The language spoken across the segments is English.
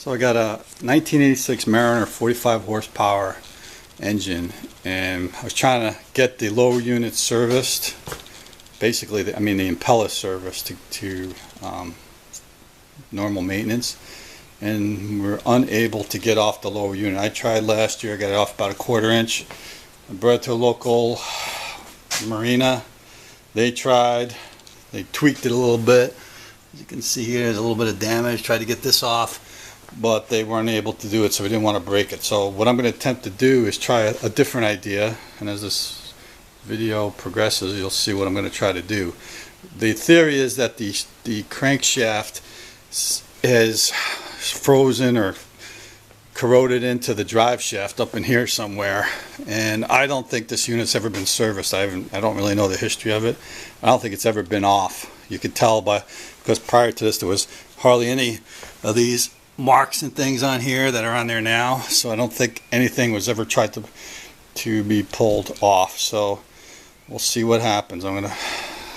So I got a 1986 Mariner 45 horsepower engine, and I was trying to get the lower unit serviced, basically the impeller serviced to normal maintenance, and we're unable to get off the lower unit. I tried last year, I got it off about a 1/4 inch. I brought it to a local marina. They tried, they tweaked it a little bit. As you can see here, there's a little bit of damage. Tried to get this off, but they weren't able to do it, so we didn't want to break it. So what I'm going to attempt to do is try a different idea, and as this video progresses, you'll see what I'm going to try to do. The theory is that the crankshaft is frozen or corroded into the drive shaft up in here somewhere, and I don't think this unit's ever been serviced. I don't really know the history of it. I don't think it's ever been off. You could tell because prior to this there was hardly any of these marks and things on here that are on there now, so I don't think anything was ever tried to be pulled off. So we'll see what happens. I'm gonna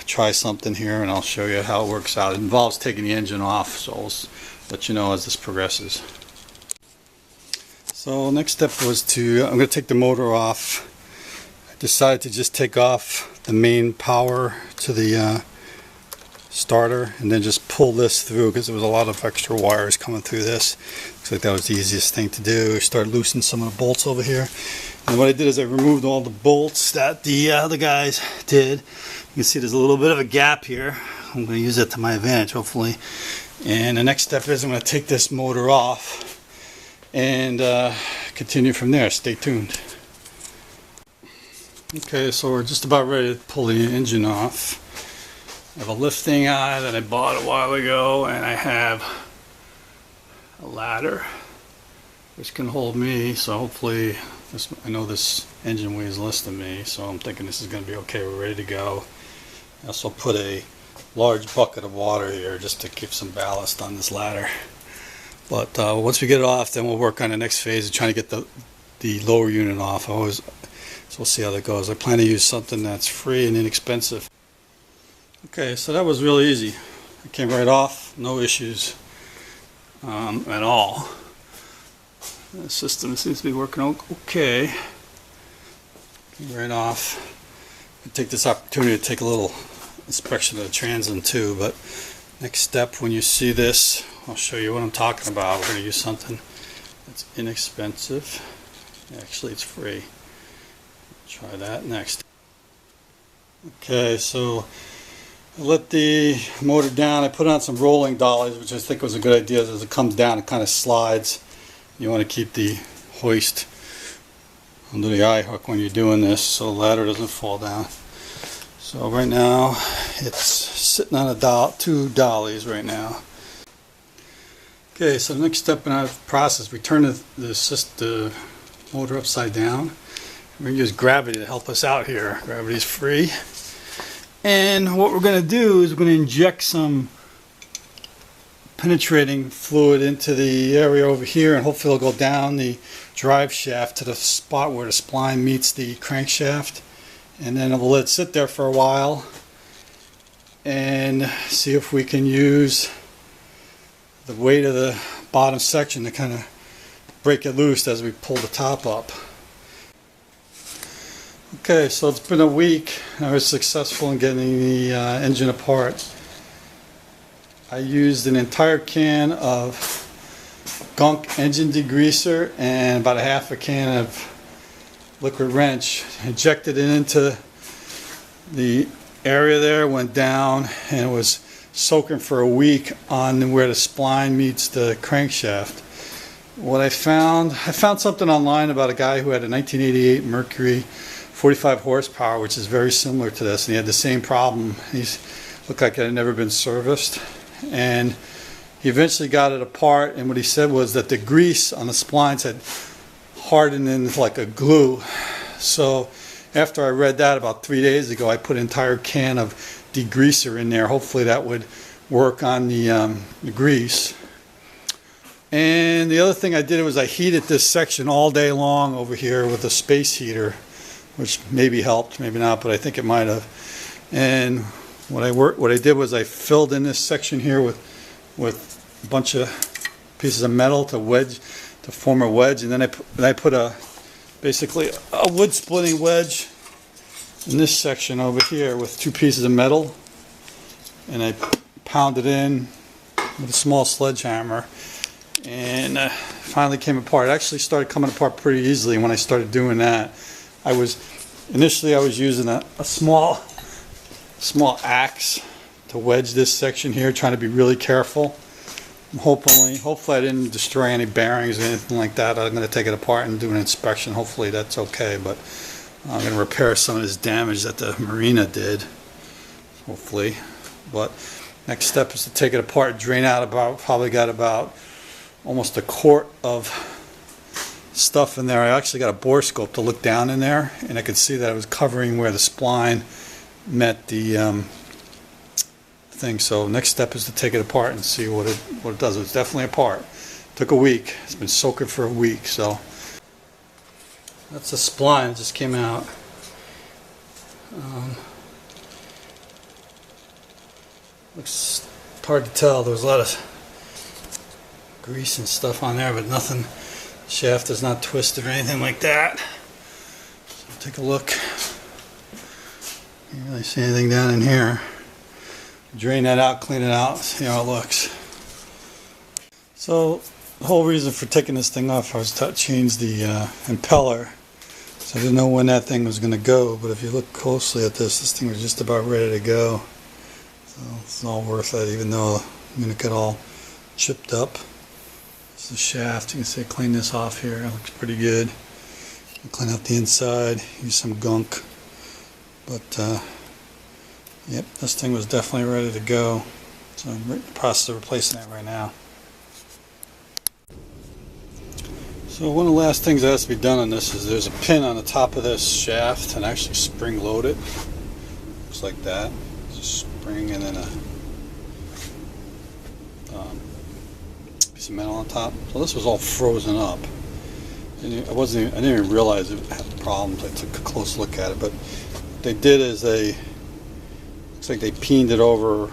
try something here and I'll show you how it works out. It involves taking the engine off, so I'll let you know as this progresses. So next step was I'm going to take the motor off. I decided to just take off the main power to the starter and then just pull this through, because there was a lot of extra wires coming through this. Looks like that was the easiest thing to do. Start loosening some of the bolts over here, and what I did is I removed all the bolts that the other guys did. You can see there's a little bit of a gap here. I'm going to use that to my advantage, hopefully. And the next step is I'm going to take this motor off and continue from there. Stay tuned. Okay, so we're just about ready to pull the engine off. I have a lifting eye that I bought a while ago, and I have a ladder which can hold me, so hopefully I know this engine weighs less than me, so I'm thinking this is going to be okay. We're ready to go. I also put a large bucket of water here just to keep some ballast on this ladder. But once we get it off, then we'll work on the next phase of trying to get the lower unit off. So we'll see how that goes. I plan to use something that's free and inexpensive. Okay, so that was really easy. It came right off, no issues at all. The system seems to be working okay. Came right off. I take this opportunity to take a little inspection of the transom too, but next step, when you see this, I'll show you what I'm talking about. We're going to use something that's inexpensive. Actually, it's free. Try that next. Okay, so I let the motor down. I put on some rolling dollies, which I think was a good idea. As it comes down, it kind of slides. You want to keep the hoist under the eye hook when you're doing this, so the ladder doesn't fall down. So right now, it's sitting on two dollies right now. Okay, so the next step in our process, we turn the motor upside down. We're going to use gravity to help us out here. Gravity is free. And what we're going to do is we're going to inject some penetrating fluid into the area over here, and hopefully it'll go down the drive shaft to the spot where the spline meets the crankshaft. And then we'll let it sit there for a while and see if we can use the weight of the bottom section to kind of break it loose as we pull the top up. Okay, so it's been a week. I was successful in getting the engine apart. I used an entire can of gunk engine degreaser and about a half a can of liquid wrench. Injected it into the area there, went down, and it was soaking for a week on where the spline meets the crankshaft. What I found something online about a guy who had a 1988 Mercury 45 horsepower, which is very similar to this, and he had the same problem. He looked like it had never been serviced, and he eventually got it apart, and what he said was that the grease on the splines had hardened in like a glue. So after I read that about 3 days ago, I put an entire can of degreaser in there. Hopefully that would work on the grease. And the other thing I did was I heated this section all day long over here with a space heater, which maybe helped, maybe not, but I think it might have. And what I did was I filled in this section here with a bunch of pieces of metal to form a wedge, and then I put basically a wood splitting wedge in this section over here with 2 pieces of metal, and I pound it in with a small sledgehammer, and finally came apart. It actually started coming apart pretty easily when I started doing that. Initially I was using a small axe to wedge this section here, trying to be really careful. Hopefully I didn't destroy any bearings or anything like that. I'm going to take it apart and do an inspection. Hopefully that's okay, but I'm going to repair some of this damage that the marina did, hopefully. But next step is to take it apart, drain out probably got about almost a quart of stuff in there. I actually got a bore scope to look down in there, and I could see that it was covering where the spline met the thing. So next step is to take it apart and see what it does. It's definitely apart. Took a week. It's been soaking for a week. So that's the spline. It just came out. Looks hard to tell. There was a lot of grease and stuff on there, but nothing. The shaft is not twisted or anything like that. So take a look. Can't really see anything down in here. Drain that out, clean it out, see how it looks. So the whole reason for taking this thing off, I was to change the impeller. So I didn't know when that thing was going to go, but if you look closely at this thing was just about ready to go. So it's all worth it, even though I'm going to get all chipped up. This is the shaft. You can see I cleaned this off here. It looks pretty good. Clean out the inside, use some gunk. But yep, this thing was definitely ready to go. So I'm in the process of replacing it right now. So one of the last things that has to be done on this is there's a pin on the top of this shaft and actually spring load it. Looks like that. It's a spring and then a piece of metal on top. So this was all frozen up. And I didn't even realize it had problems. I took a close look at it, but what they did is looks like they peened it over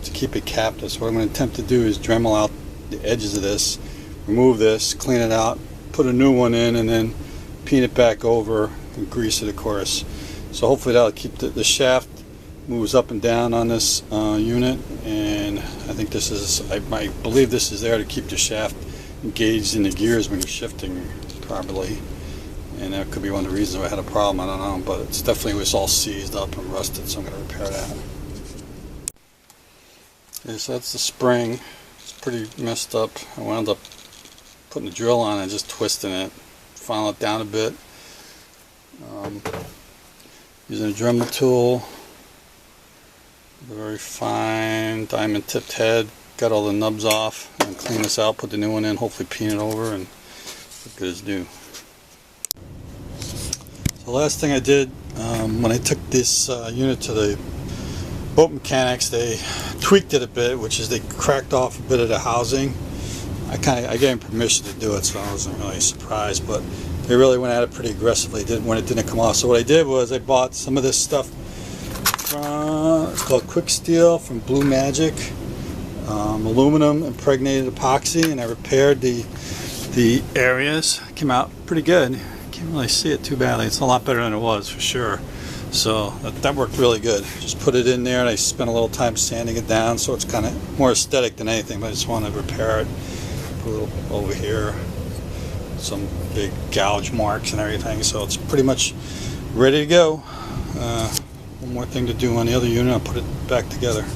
to keep it captive. So what I'm going to attempt to do is Dremel out the edges of this, remove this, clean it out, put a new one in, and then peen it back over and grease it, of course. So hopefully that'll keep the shaft moves up and down on this unit, and I think this is, I believe this is there to keep the shaft engaged in the gears when you're shifting properly. And that could be one of the reasons I had a problem, I don't know, but it's definitely was all seized up and rusted, so I'm going to repair that. Okay, so that's the spring. It's pretty messed up. I wound up putting the drill on and just twisting it, filing it down a bit. Using a Dremel tool, a very fine diamond tipped head, got all the nubs off, and clean this out, put the new one in, hopefully peen it over, and look good as new. The last thing I did when I took this unit to the boat mechanics, they tweaked it a bit, which is they cracked off a bit of the housing. I gave them permission to do it, so I wasn't really surprised, but they really went at it pretty aggressively when it didn't come off. So what I did was I bought some of this stuff from, it's called Quick Steel from Blue Magic, aluminum impregnated epoxy, and I repaired the areas. It came out pretty good. Can't really see it too badly. It's a lot better than it was for sure. So that worked really good. Just put it in there, and I spent a little time sanding it down, so it's kind of more aesthetic than anything. But I just want to repair it. Put a little over here, some big gouge marks and everything. So it's pretty much ready to go. One more thing to do on the other unit. I'll put it back together.